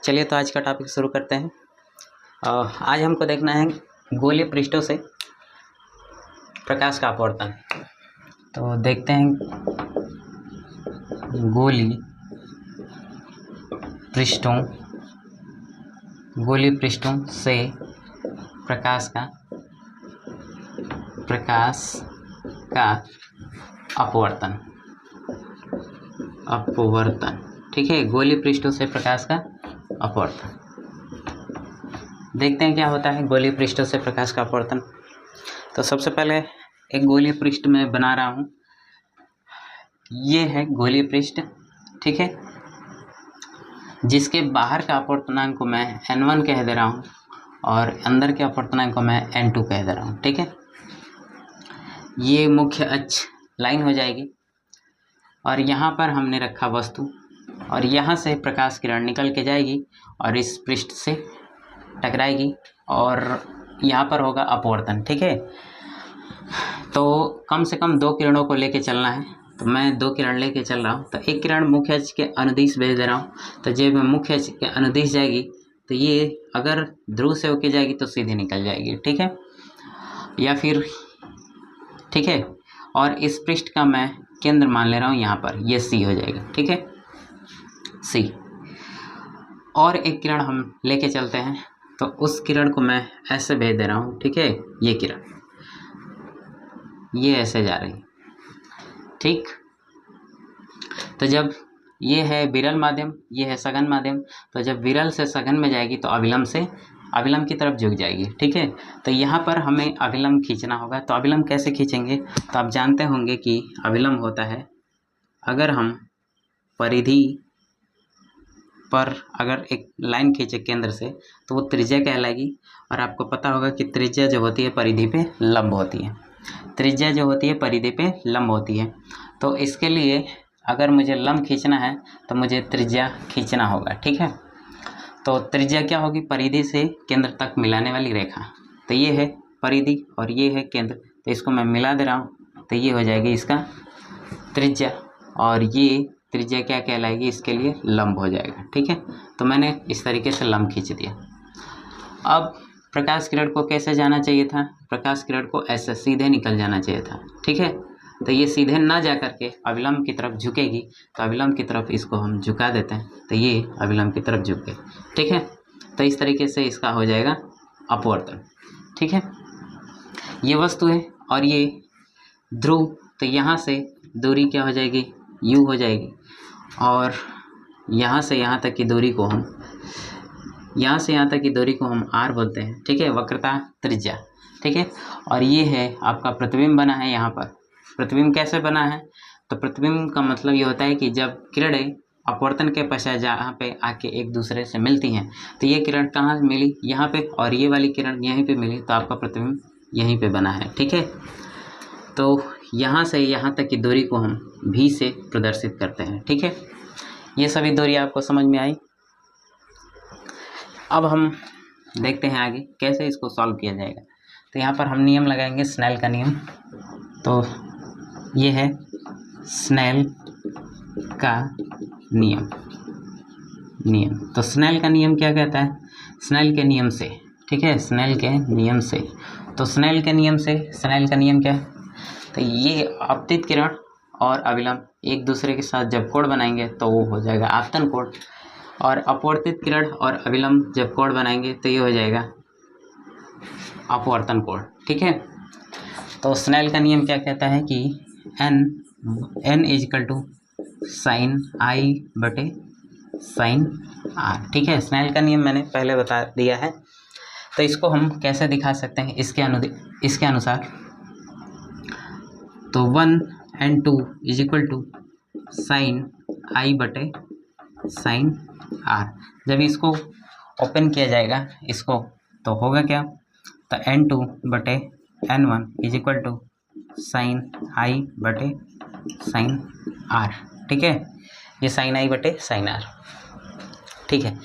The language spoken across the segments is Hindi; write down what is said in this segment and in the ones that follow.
चलिए तो आज का टॉपिक शुरू करते हैं। आज हमको देखना है गोलीय पृष्ठों से प्रकाश का अपवर्तन। तो देखते हैं गोलीय पृष्ठों से प्रकाश का अपवर्तन। ठीक है, गोलीय पृष्ठों से प्रकाश का अपवर्तन। देखते हैं क्या होता है गोलीय पृष्ठों से प्रकाश का अपवर्तन। तो सबसे पहले एक गोलीय पृष्ठ मैं बना रहा हूँ। ये है गोलीय पृष्ठ, ठीक है, जिसके बाहर का अपवर्तनांक को मैं n1 कह दे रहा हूँ और अंदर के अपवर्तनांक को मैं n2 कह दे रहा हूँ। ठीक है, ये मुख्य अक्ष लाइन हो जाएगी और यहाँ पर हमने रखा वस्तु और यहाँ से प्रकाश किरण निकल के जाएगी और इस पृष्ठ से टकराएगी और यहाँ पर होगा अपवर्तन। ठीक है, तो कम से कम 2 किरणों को लेके चलना है। तो मैं 2 किरण लेके चल रहा हूँ। तो एक किरण मुख्य अक्ष के अनुदिश भेज दे रहा हूँ। तो जब मुख्य अक्ष के अनुदिश जाएगी तो ये अगर ध्रुव से होके जाएगी तो सीधे निकल जाएगी। ठीक है, या फिर ठीक है, और इस पृष्ठ का मैं केंद्र मान ले रहा हूँ यहाँ पर, ये सी हो जाएगा। ठीक है, सी। और एक किरण हम लेके चलते हैं तो उस किरण को मैं ऐसे भेज दे रहा हूँ। ठीक है, ये किरण ये ऐसे जा रही है। ठीक, तो जब ये है विरल माध्यम, ये है सघन माध्यम, तो जब विरल से सघन में जाएगी तो अभिलंब से अभिलंब की तरफ झुक जाएगी। ठीक है, तो यहाँ पर हमें अभिलंब खींचना होगा। तो अभिलंब कैसे खींचेंगे? तो आप जानते होंगे कि अभिलंब होता है, अगर हम परिधि पर अगर एक लाइन खींचे केंद्र से तो वो त्रिज्या कहलाएगी। और आपको पता होगा कि त्रिज्या जो होती है परिधि पे लंब होती है। त्रिज्या जो होती है परिधि पे लंब होती है। तो इसके लिए अगर मुझे लंब खींचना है तो मुझे त्रिज्या खींचना होगा। ठीक है, तो त्रिज्या क्या होगी? परिधि से केंद्र तक मिलाने वाली रेखा। तो ये है परिधि और ये है केंद्र, तो इसको मैं मिला दे रहा हूँ। तो ये हो जाएगी इसका त्रिज्या और ये त्रिज्या क्या कहलाएगी? इसके लिए लंब हो जाएगा। ठीक है, तो मैंने इस तरीके से लंब खींच दिया। अब प्रकाश किरण को कैसे जाना चाहिए था? प्रकाश किरण को ऐसे सीधे निकल जाना चाहिए था। ठीक है, तो ये सीधे ना जा करके अभिलंब की तरफ झुकेगी। तो अभिलंब की तरफ इसको हम झुका देते हैं, तो ये अभिलंब की तरफ झुक गई। ठीक है, तो इस तरीके से इसका हो जाएगा अपवर्तन। ठीक है, ये वस्तु है और ये ध्रुव, तो यहाँ से दूरी क्या हो जाएगी? u हो जाएगी। और यहाँ से यहाँ तक की दूरी को हम r बोलते हैं। ठीक है, वक्रता त्रिज्या। ठीक है, और ये है आपका प्रतिबिंब बना है। यहाँ पर प्रतिबिंब कैसे बना है? तो प्रतिबिंब का मतलब ये होता है कि जब किरणें अपवर्तन के पश्चात जहाँ पे आके एक दूसरे से मिलती हैं, तो ये किरण कहाँ मिली? यहाँ पे, और ये वाली किरण यहीं पे मिली, तो आपका प्रतिबिंब यहीं पे बना है। ठीक है, तो यहाँ से यहाँ तक की दूरी को हम v से प्रदर्शित करते हैं। ठीक है, ये सभी दूरी आपको समझ में आई। अब हम देखते हैं आगे कैसे इसको सॉल्व किया जाएगा। तो यहाँ पर हम नियम लगाएंगे, स्नेल का नियम। तो ये है स्नेल का नियम। तो स्नेल का नियम क्या कहता है? स्नेल के नियम से, ठीक है, स्नेल के नियम से। तो स्नेल के नियम का नियम क्या है? तो ये आपतित किरण और अभिलंब एक दूसरे के साथ जब कोण बनाएंगे तो वो हो जाएगा आपतन कोण, और अपवर्तित किरण और अभिलंब जब कोण बनाएंगे तो ये हो जाएगा अपवर्तन कोण। ठीक है, तो स्नेल का नियम क्या कहता है कि n इजिकल टू साइन आई बटे साइन आर। ठीक है, स्नेल का नियम मैंने पहले बता दिया है। तो इसको हम कैसे दिखा सकते हैं इसके अनुसार? तो 1n2 इजिकल टू साइन आई बटे साइन आर। जब इसको ओपन किया जाएगा इसको, तो होगा क्या? तो n2 बटे n1 इजिकल टू साइन आई बटे साइन आर। ठीक है, ये साइन आई बटे साइन आर। ठीक है,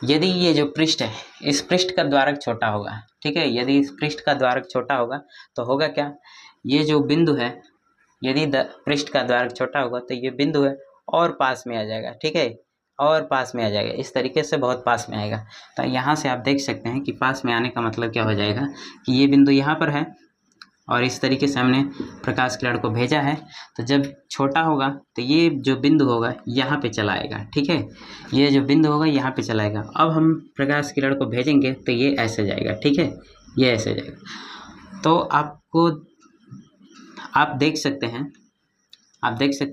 यदि ये जो पृष्ठ है इस पृष्ठ का द्वारक छोटा होगा, ठीक है, यदि इस पृष्ठ का द्वारक छोटा होगा तो होगा क्या? ये जो बिंदु है, यदि पृष्ठ का द्वारक छोटा होगा तो ये बिंदु है और पास में आ जाएगा। ठीक है, और पास में आ जाएगा, इस तरीके से बहुत पास में आएगा। तो यहाँ से आप देख सकते हैं कि पास में आने का मतलब क्या हो जाएगा कि ये बिंदु यहाँ पर है और इस तरीके से हमने प्रकाश किरण को भेजा है। तो जब छोटा होगा तो ये जो बिंदु होगा यहाँ पे चला आएगा, ठीक है, ये जो बिंदु होगा यहाँ पे चला आएगा। अब हम प्रकाश किरण को भेजेंगे तो ये ऐसे जाएगा, ठीक है, ये ऐसे जाएगा। तो आप देख सकते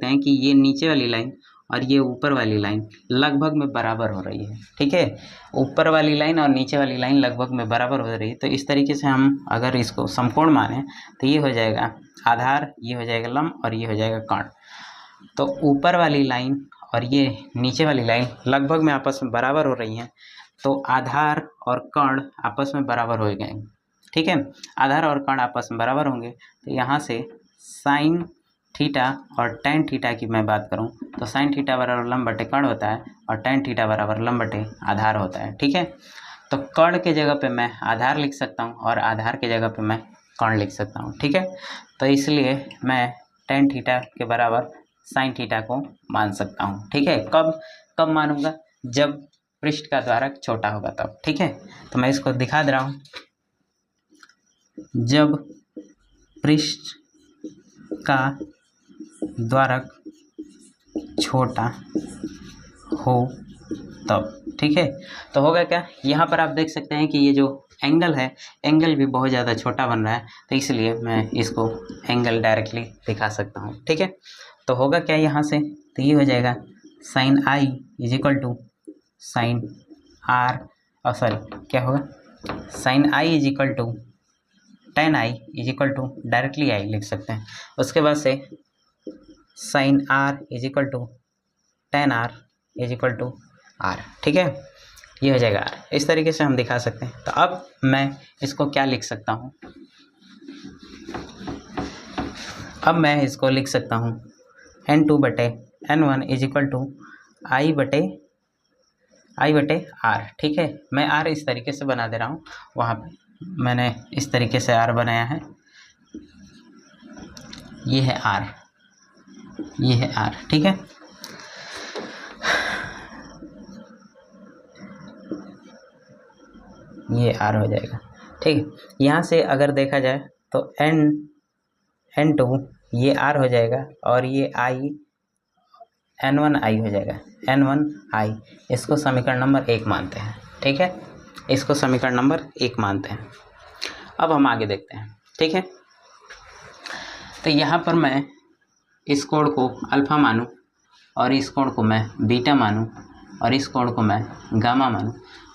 हैं कि ये नीचे वाली लाइन और ये ऊपर वाली लाइन लगभग में बराबर हो रही है, ठीक है, ऊपर वाली लाइन और नीचे वाली लाइन लगभग में बराबर हो रही है। तो इस तरीके से हम अगर इसको समकोण माने तो ये हो जाएगा आधार, ये हो जाएगा लंब और ये हो जाएगा कर्ण। तो ऊपर वाली लाइन और ये नीचे वाली लाइन लगभग में आपस में बराबर हो रही हैं, तो आधार और कर्ण आपस में बराबर हो गए, ठीक है, आधार और कर्ण आपस में बराबर होंगे। तो यहाँ से साइन थीटा और टेन थीटा की मैं बात करूं तो साइन थीटा बराबर लंब बटे कर्ण होता है और टेन थीटा बराबर लंब बटे आधार होता है, ठीक है। तो कर्ण के जगह पे मैं आधार लिख सकता हूं और आधार के जगह पे मैं कर्ण लिख सकता हूं, ठीक है। तो इसलिए मैं टेन थीटा के बराबर साइन थीटा को मान सकता हूं, ठीक है। कब मानूंगा? जब पृष्ठ का द्वारक छोटा होगा तब, ठीक है। तो मैं इसको दिखा दे रहा हूँ, जब पृष्ठ का द्वारक छोटा हो तब, ठीक है। तो होगा क्या, यहाँ पर आप देख सकते हैं कि ये जो एंगल है, एंगल भी बहुत ज़्यादा छोटा बन रहा है, तो इसलिए मैं इसको एंगल डायरेक्टली दिखा सकता हूँ, ठीक है। तो होगा क्या यहाँ से, तो ये हो जाएगा sine i is equal to sine r, और सॉरी क्या होगा, sine i is equal to tan i is equal to directly i लिख सकते हैं। उसके बाद से sine r is equal to tan r is equal to r, ठीक है, ये हो जाएगा आर। इस तरीके से हम दिखा सकते हैं। तो अब मैं इसको क्या लिख सकता हूँ, अब मैं इसको लिख सकता हूँ N2 बटे N1 इज इक्वल टू आई बटे आर, ठीक है। मैं आर इस तरीके से बना दे रहा हूँ, वहाँ पे मैंने इस तरीके से आर बनाया है, ये है आर, ये है आर, ठीक है। ये आर हो जाएगा, ठीक है। यहाँ से अगर देखा जाए तो N2 ये आर हो जाएगा और ये आई N1 आई हो जाएगा, N1 आई। इसको समीकरण नंबर 1 मानते हैं, ठीक है, इसको समीकरण नंबर 1 मानते हैं। अब हम आगे देखते हैं, ठीक है। तो यहाँ पर मैं इस कोण को अल्फा मानूं और इस कोण को मैं बीटा मानूं और इस कोण को मैं गामा मानूं,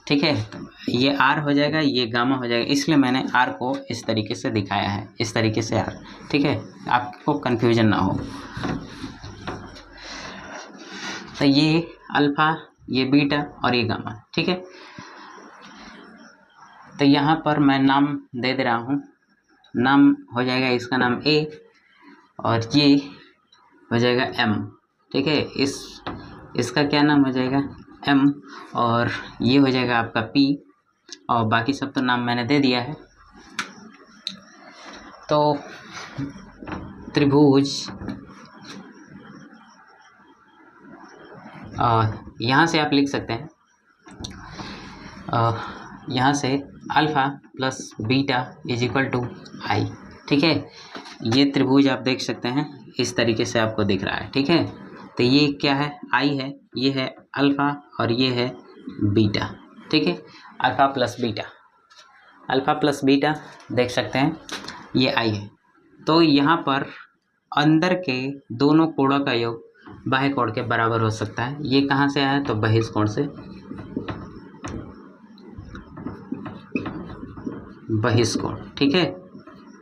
ठीक है। ये आर हो जाएगा, ये गामा हो जाएगा, इसलिए मैंने आर को इस तरीके से दिखाया है, इस तरीके से आर, ठीक है, आपको कन्फ्यूजन ना हो। तो ये अल्फा, ये बीटा और ये गामा, ठीक है। तो यहाँ पर मैं नाम दे रहा हूँ, नाम हो जाएगा इसका नाम ए और ये हो जाएगा एम, ठीक है। इसका क्या नाम हो जाएगा, एम, और ये हो जाएगा आपका पी, और बाकी सब तो नाम मैंने दे दिया है। तो त्रिभुज यहाँ से आप लिख सकते हैं, यहाँ से alpha plus beta is equal to i, ठीक है। ये त्रिभुज आप देख सकते हैं, इस तरीके से आपको दिख रहा है, ठीक है। तो ये क्या है, आई है, ये है अल्फ़ा और ये है बीटा, ठीक है, alpha plus beta, alpha plus beta देख सकते हैं, ये आई है। तो यहाँ पर अंदर के दोनों कोणों का योग बाह्य कोण के बराबर हो सकता है। ये कहाँ से आया, तो बहिष्कोण से, बहिष्कोण, ठीक है,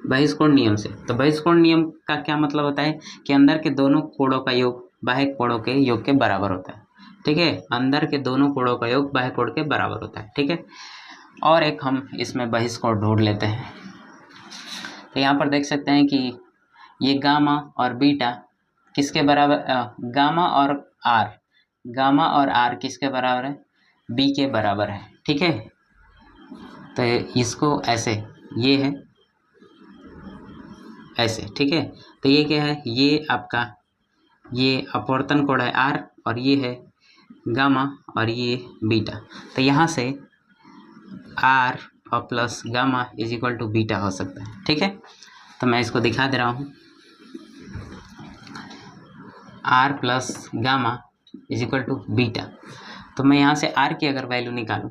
बहिष्कोण नियम से। तो बहिष्कोण नियम का क्या मतलब होता है कि अंदर के दोनों कोणों का योग बाह्य कोणों के योग के बराबर होता है, ठीक है, अंदर के दोनों कोणों का योग बाह्य कोण के बराबर होता है, ठीक है। और एक हम इसमें बहिष्कोण ढूंढ लेते हैं। तो यहाँ पर देख सकते हैं कि ये गामा और बीटा किसके बराबर, गामा और आर किसके बराबर है, बी के बराबर है, ठीक है। तो इसको ऐसे, ये है ऐसे, ठीक है। तो ये क्या है, ये आपका ये अपवर्तन कोण है आर और ये है गामा और ये बीटा। तो यहाँ से आर और plus gamma is equal to beta हो सकता है। ठीक है, तो मैं इसको दिखा दे रहा हूँ। R plus gamma is equal to beta. तो मैं यहाँ से आर की अगर वैल्यू निकालूँ,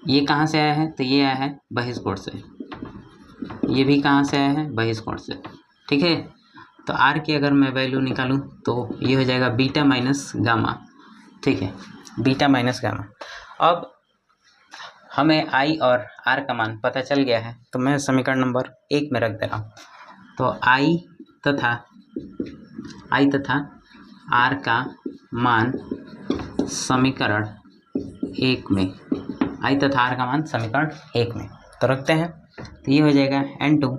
ये कहाँ से आया है? तो ये आया है बहिष्कोण से, ये भी कहाँ से आया है? बहिष्कोण से। ठीक है, तो आर की अगर मैं वैल्यू निकालूँ तो ये हो जाएगा बीटा माइनस गामा। ठीक है, बीटा माइनस गामा। अब हमें आई और आर का मान पता चल गया है, तो मैं समीकरण नंबर 1 में रख दे रहा हूँ। तो आई तथा आर का मान समीकरण 1 में, आई तथा आर का मान समीकरण 1 में तो रखते हैं। तो ये हो जाएगा N2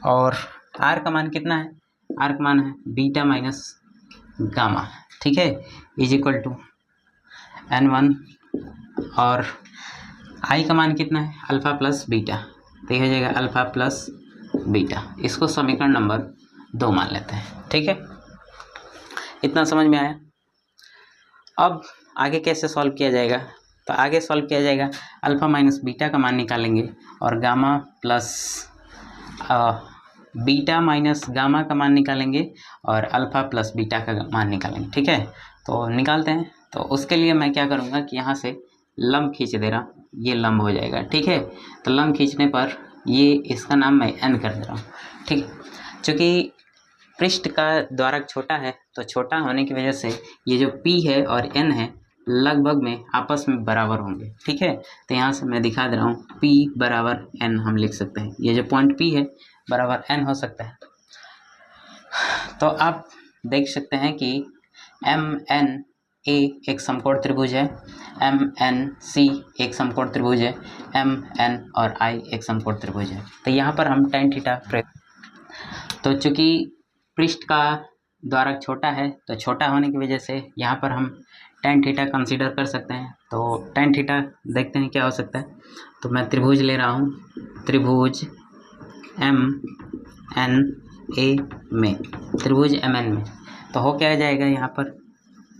और आर का मान कितना है? आर का मान है बीटा माइनस गामा। ठीक है, इज इक्वल टू N1 और आई का मान कितना है? Alpha plus beta. तो ये हो जाएगा अल्फ़ा प्लस बीटा। इसको समीकरण नंबर 2 मान लेते हैं। ठीक है, इतना समझ में आया। अब आगे कैसे सॉल्व किया जाएगा? तो आगे सॉल्व किया जाएगा, अल्फ़ा माइनस बीटा का मान निकालेंगे और gamma plus beta minus gamma का मान निकालेंगे और अल्फ़ा प्लस बीटा का मान निकालेंगे। ठीक है, तो निकालते हैं। तो उसके लिए मैं क्या करूँगा कि यहाँ से लंब खींच दे रहा हूँ, ये लंब हो जाएगा। ठीक है, तो लंब खींचने पर ये इसका नाम मैं n कर दे रहा हूँ। ठीक है, चूँकि पृष्ठ का द्वारक छोटा है तो छोटा होने की वजह से ये जो p है और n है लगभग में आपस में बराबर होंगे। ठीक है, तो यहाँ से मैं दिखा दे रहा हूँ, p बराबर n हम लिख सकते हैं। ये जो पॉइंट p है बराबर n हो सकता है। तो आप देख सकते हैं कि MNA एक समकोण त्रिभुज है, MNC एक समकोण त्रिभुज है, MN और I एक समकोण त्रिभुज है। तो यहाँ पर हम tan थीटा तो चूँकि पृष्ठ का द्वारक छोटा है तो छोटा होने की वजह से यहाँ पर हम tan थीटा कंसीडर कर सकते हैं। तो tan थीटा देखते हैं क्या हो सकता है। तो मैं त्रिभुज ले रहा हूँ, त्रिभुज MNA में, त्रिभुज MN में। तो हो क्या जाएगा यहाँ पर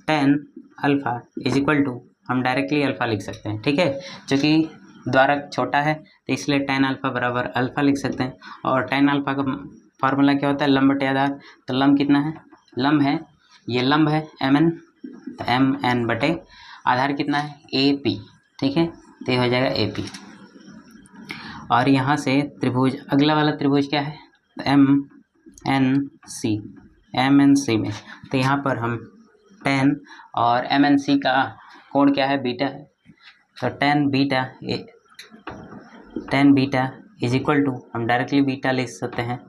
tan alpha is equal to, हम डायरेक्टली अल्फ़ा लिख सकते हैं। ठीक है, क्योंकि द्वारक छोटा है तो इसलिए tan अल्फ़ा बराबर अल्फ़ा लिख सकते हैं। और tan अल्फ़ा का फार्मूला क्या होता है? लंब बटे आधार। तो लंब कितना है? लंब है, ये लंब है MN, तो MN बटे आधार कितना है? AP। ठीक है, तो ये हो जाएगा AP। और यहाँ से त्रिभुज, अगला वाला त्रिभुज क्या है? तो MNC में। तो यहाँ पर हम tan और MNC का कोण क्या है? बीटा है। तो tan beta is equal to, हम डायरेक्टली बीटा लिख सकते हैं,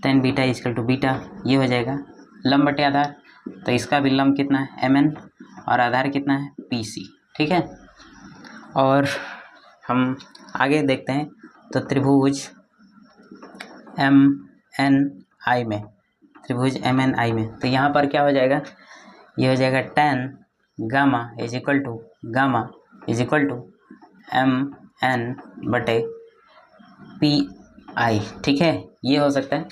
tan beta is equal to beta. ये हो जाएगा लंब बटे आधार। तो इसका भी लंब कितना है? MN और आधार कितना है? PC। ठीक है, और हम आगे देखते हैं। तो त्रिभुज MNI में, त्रिभुज MNI में, तो यहाँ पर क्या हो जाएगा? ये हो जाएगा tan gamma is equal to MN बटे PI। ठीक है, ये हो सकता है,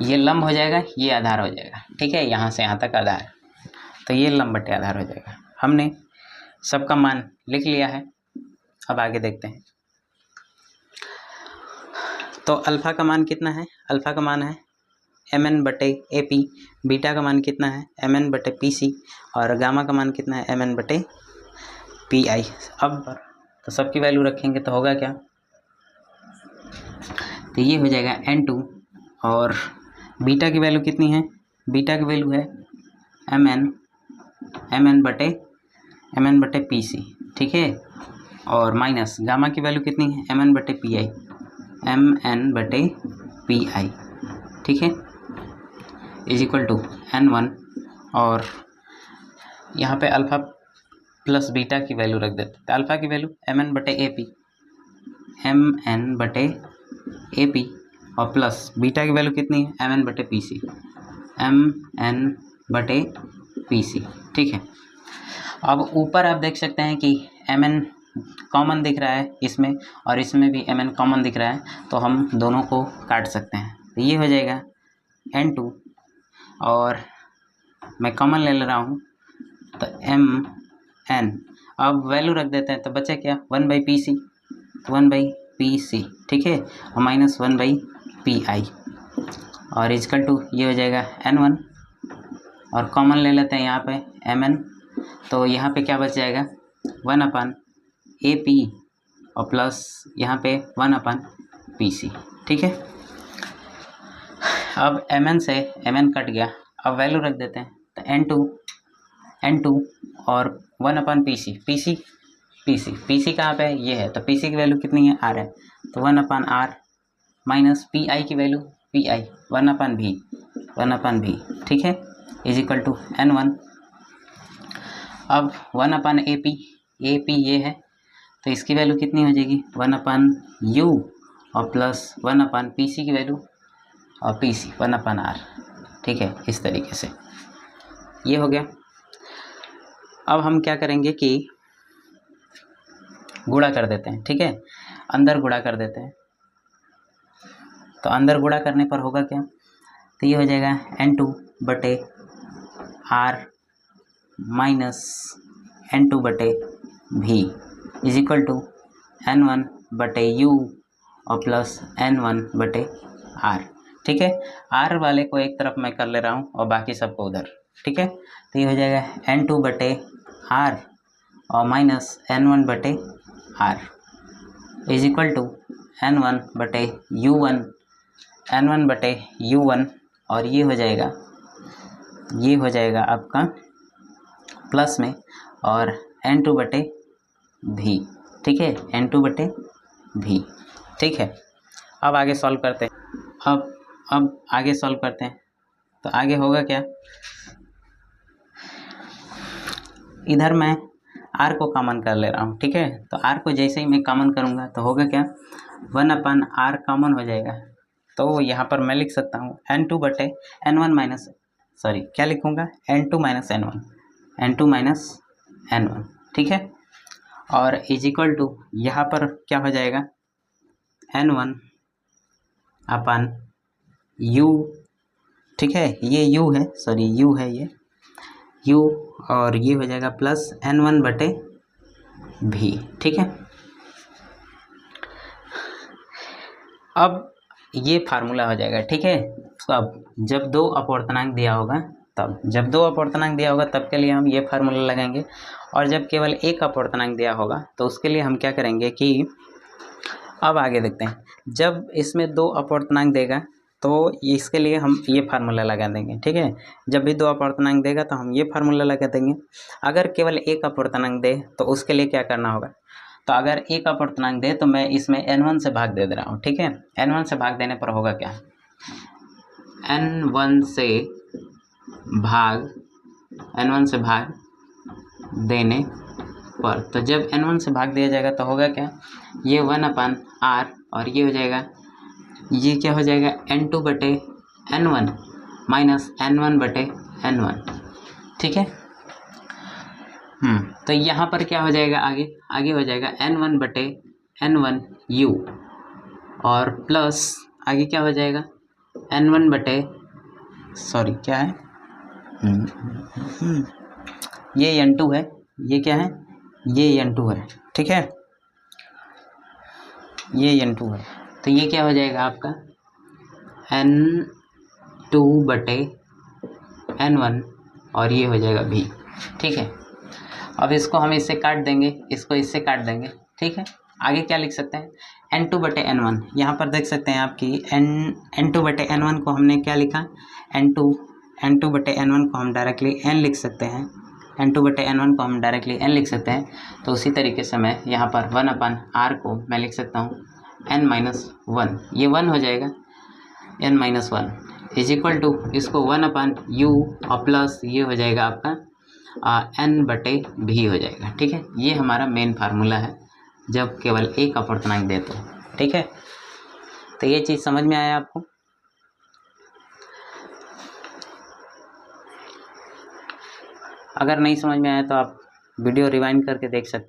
ये लंब हो जाएगा, ये आधार हो जाएगा। ठीक है, यहाँ से यहाँ तक आधार, तो ये लंब बटे आधार हो जाएगा। हमने सबका मान लिख लिया है। अब आगे देखते हैं। तो अल्फ़ा का मान कितना है? अल्फ़ा का मान है MN बटे AP, बीटा का मान कितना है? MN बटे PC और गामा का मान कितना है? MN बटे PI। अब तो सबकी वैल्यू रखेंगे तो होगा क्या? तो ये हो जाएगा N2 और बीटा की वैल्यू कितनी है? बीटा की वैल्यू है MN बटे PC। ठीक है, और माइनस गामा की वैल्यू कितनी है? MN बटे PI। ठीक है, इज इक्वल टू N1 और यहाँ पे अल्फ़ा प्लस बीटा की वैल्यू रख देते हैं। तो अल्फ़ा की वैल्यू MN बटे AP और प्लस बीटा की वैल्यू कितनी है? MN बटे PC। ठीक है, अब ऊपर आप देख सकते हैं कि MN कॉमन दिख रहा है इसमें और इसमें भी MN कॉमन दिख रहा है, तो हम दोनों को काट सकते हैं। तो ये हो जाएगा N2 और मैं कॉमन ले रहा हूँ, तो एम एन, अब वैल्यू रख देते हैं तो बचा क्या 1/PC, तो 1/PC, ठीक है, और -1/PI और इजकल टू ये हो जाएगा N1 और कॉमन ले लेते हैं यहाँ पे Mn, तो यहाँ पे क्या बच जाएगा 1/AP और प्लस यहाँ पे 1/PC, ठीक है। अब Mn से Mn कट गया, अब वैल्यू रख देते हैं तो N2 और 1/PC, PC कहाँ पे है, ये है, तो PC की वैल्यू कितनी है R है, तो 1/R माइनस PI की वैल्यू PI 1/V, ठीक है, इज इक्वल टू N1। अब 1/AP, AP ये है, तो इसकी वैल्यू कितनी हो जाएगी 1/U और प्लस 1/PC की वैल्यू और PC 1/R, ठीक है, इस तरीके से ये हो गया। अब हम क्या करेंगे कि गुणा कर देते हैं, ठीक है, अंदर गुणा कर देते हैं, तो अंदर गुणा करने पर होगा क्या, तो ये हो जाएगा N2/R minus N2/V is equal to N1/U और प्लस N1/R, ठीक है। R वाले को एक तरफ मैं कर ले रहा हूँ और बाकी सबको उधर, ठीक है, तो ये हो जाएगा N2/R और minus N1/R is equal to N1/U1 और ये हो जाएगा आपका प्लस में और N2/V, ठीक है, N2/V, ठीक है। अब आगे सॉल्व करते हैं, अब आगे सॉल्व करते हैं, तो आगे होगा क्या, इधर मैं R को कॉमन कर ले रहा हूँ, ठीक है, तो R को जैसे ही मैं कॉमन करूँगा तो होगा क्या 1/R कॉमन हो जाएगा, तो यहाँ पर मैं लिख सकता हूँ N2/N1 माइनस, सॉरी क्या लिखूँगा N2 माइनस N1, ठीक है, और इज इक्वल टू यहाँ पर क्या हो जाएगा N1/U, ठीक है, ये U है, सॉरी U है, ये U और ये हो जाएगा प्लस N1/V, ठीक है। अब ये फार्मूला हो जाएगा, ठीक है। तो अब जब दो अपवर्तनांक दिया होगा तब के लिए हम ये फार्मूला लगाएंगे, और जब केवल एक अपवर्तनांक दिया होगा तो उसके लिए हम क्या करेंगे कि अब आगे देखते हैं, जब इसमें दो अपवर्तनांक देगा तो इसके लिए हम ये फार्मूला लगा देंगे, ठीक है। जब भी दो अपवर्तनांक देगा तो हम ये फार्मूला लगा देंगे। अगर केवल एक अपवर्तनांक दे तो उसके लिए क्या करना होगा, तो अगर एक अपवर्तनांक दे तो मैं इसमें N1 से भाग दे रहा हूँ, ठीक है। N1 से भाग देने पर होगा क्या, N1 से भाग देने पर, तो जब N1 से भाग दिया जाएगा तो होगा क्या, ये 1/R और ये हो जाएगा, ये क्या हो जाएगा N2/N1 माइनस N1/N1, ठीक है। तो यहाँ पर क्या हो जाएगा, आगे हो जाएगा N1/N1U और प्लस आगे क्या हो जाएगा सॉरी क्या है, ये N2 है, ये क्या है, ये N2 है, ठीक है, ये N2 है, तो ये क्या हो जाएगा आपका N2/N1 और ये हो जाएगा V, ठीक है। अब इसको हम इससे काट देंगे, इसको इससे काट देंगे, ठीक है। आगे क्या लिख सकते हैं N2/N1, यहाँ पर देख सकते हैं आप कि N2/N1 को हमने क्या लिखा, N2/N1 को हम डायरेक्टली N लिख सकते हैं, N2/N1 को हम डायरेक्टली N लिख सकते हैं। तो उसी तरीके से मैं यहाँ पर 1/R को मैं लिख सकता हूँ N-1, ये 1 हो जाएगा, N-1 इज इक्वल टू इसको 1/U और प्लस ये हो जाएगा आपका N/V हो जाएगा, ठीक है। ये हमारा मेन फार्मूला है जब केवल एक अपवर्तनांक दे तो, ठीक है। तो ये चीज़ समझ में आया आपको। अगर नहीं समझ में आया तो आप वीडियो रिवाइंड करके देख सकते हैं।